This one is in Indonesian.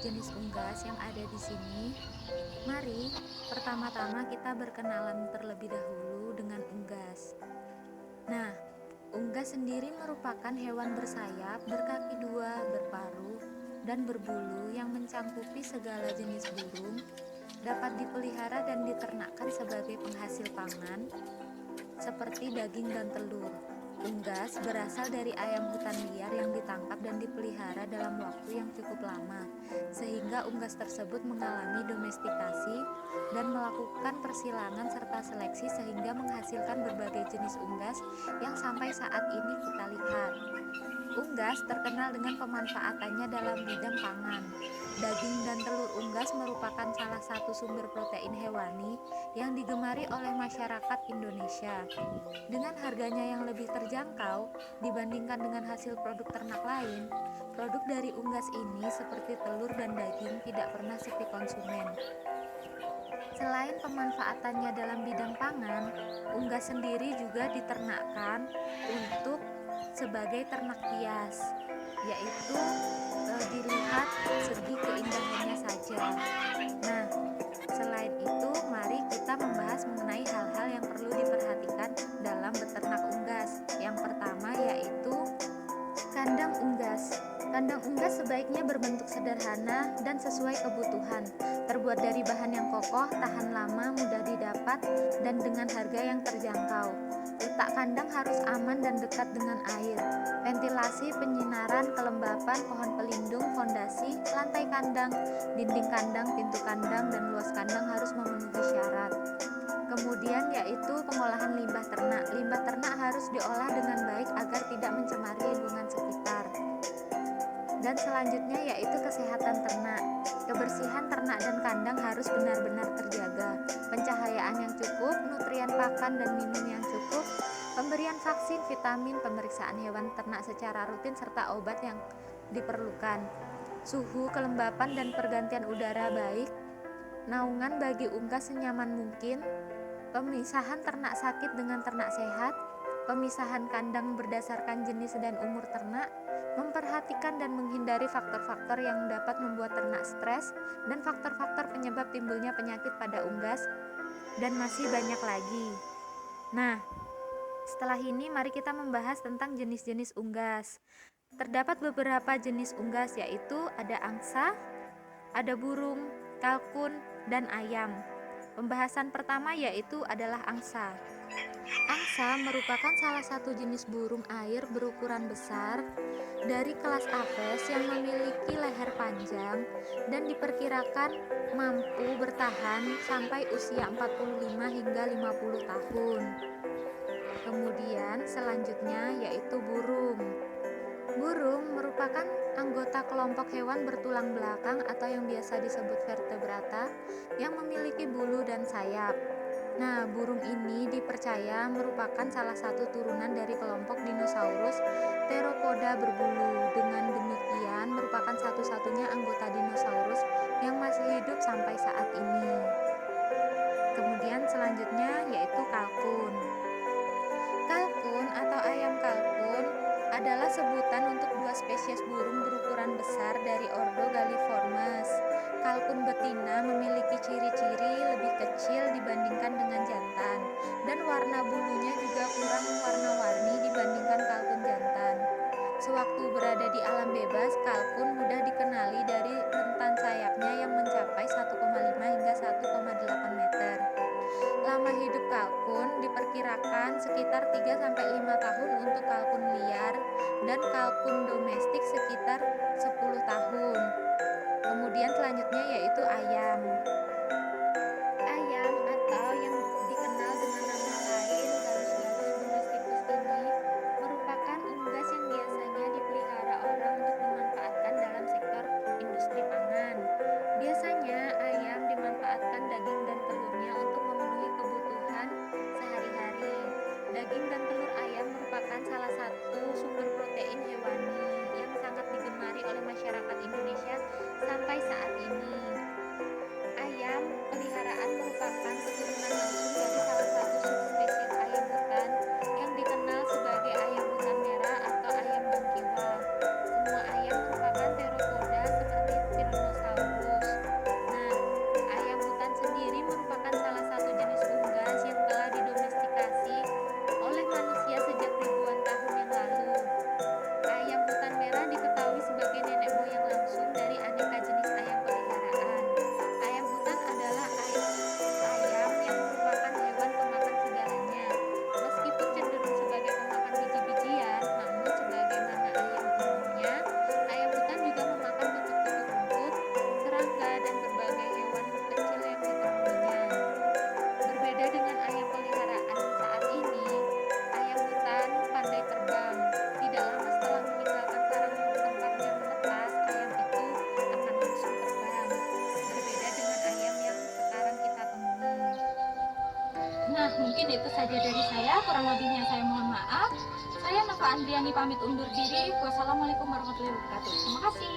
jenis unggas yang ada di sini, mari pertama-tama kita berkenalan terlebih dahulu dengan unggas. Nah, unggas sendiri merupakan hewan bersayap, berkaki dua, berparuh, dan berbulu yang mencangkupi segala jenis burung, dapat dipelihara dan diternakkan sebagai penghasil pangan, seperti daging dan telur. Unggas berasal dari ayam hutan liar yang ditangkap dan dipelihara dalam waktu yang cukup lama, sehingga unggas tersebut mengalami domestikasi dan melakukan persilangan serta seleksi sehingga menghasilkan berbagai jenis unggas yang sampai saat ini kita lihat. Unggas terkenal dengan pemanfaatannya dalam bidang pangan. Daging dan telur unggas merupakan salah satu sumber protein hewani yang digemari oleh masyarakat Indonesia. Dengan harganya yang lebih terjangkau dibandingkan dengan hasil produk ternak lain, produk dari unggas ini seperti telur dan daging tidak pernah sepi konsumen. Selain pemanfaatannya dalam bidang pangan, unggas sendiri juga diternakkan untuk sebagai ternak hias, yaitu dilihat segi keindahannya saja. Nah, selain itu, mari kita membahas mengenai hal-hal yang perlu diperhatikan dalam beternak unggas. Yang pertama yaitu kandang unggas. Kandang unggas sebaiknya berbentuk sederhana dan sesuai kebutuhan, terbuat dari bahan yang kokoh, tahan lama, mudah didapat, dan dengan harga yang terjangkau. Letak kandang harus aman dan dekat dengan air. Ventilasi, penyinaran, kelembapan, pohon pelindung, fondasi, lantai kandang, dinding kandang, pintu kandang, dan luas kandang harus memenuhi syarat. Kemudian yaitu pengolahan limbah ternak. Limbah ternak harus diolah dengan baik agar tidak mencemari lingkungan sekitar. Dan selanjutnya yaitu kesehatan ternak. Kebersihan ternak dan kandang harus benar-benar terjaga. Pencahayaan yang cukup, nutrien pakan dan minum yang cukup, pemberian vaksin, vitamin, pemeriksaan hewan ternak secara rutin serta obat yang diperlukan. Suhu, kelembapan dan pergantian udara baik. Naungan bagi unggas senyaman mungkin. Pemisahan ternak sakit dengan ternak sehat. Pemisahan kandang berdasarkan jenis dan umur ternak, memperhatikan dan menghindari faktor-faktor yang dapat membuat ternak stres, dan faktor-faktor penyebab timbulnya penyakit pada unggas, dan masih banyak lagi. Nah, setelah ini mari kita membahas tentang jenis-jenis unggas. Terdapat beberapa jenis unggas yaitu ada angsa, ada burung, kalkun, dan ayam. Pembahasan pertama yaitu adalah angsa. Angsa merupakan salah satu jenis burung air berukuran besar dari kelas Apes yang memiliki leher panjang dan diperkirakan mampu bertahan sampai usia 45 hingga 50 tahun. Kemudian selanjutnya yaitu burung. Burung merupakan anggota kelompok hewan bertulang belakang atau yang biasa disebut vertebrata yang memiliki bulu dan sayap. Nah, burung ini dipercaya merupakan salah satu turunan dari kelompok dinosaurus Theropoda berbulu. Dengan demikian, merupakan satu-satunya anggota dinosaurus yang masih hidup sampai saat ini. Kemudian selanjutnya yaitu kalkun. Kalkun atau ayam kalkun adalah sebutan untuk dua spesies burung berukuran besar dari ordo Galliformes. Kalkun betina memiliki ciri-ciri lebih kecil dibandingkan dengan jantan, dan warna bulunya juga kurang warna-warni dibandingkan kalkun jantan. Sewaktu berada di alam bebas, kalkun mudah dikenali dari rentan sayapnya yang mencapai 1,5 hingga 1,8 meter. Lama hidup kalkun diperkirakan sekitar 3-5 tahun untuk kalkun liar dan kalkun domestik sekitar 10 tahun. Kemudian selanjutnya yaitu ayam. Ayam atau yang dikenal dengan nama lain Gallus domesticus ini merupakan unggas yang biasanya dipelihara orang untuk dimanfaatkan dalam sektor industri pangan. Biasanya ayam dimanfaatkan daging dan telurnya untuk memenuhi kebutuhan sehari-hari. Daging dan telur ayam merupakan salah satu sumber protein hewani yang sangat digemari oleh masyarakat Indonesia sampai saat ini. Ayam Nah, mungkin itu saja dari saya. Kurang lebihnya saya mohon maaf. Saya Nova Andriani pamit undur diri. Wassalamualaikum warahmatullahi wabarakatuh. Terima kasih.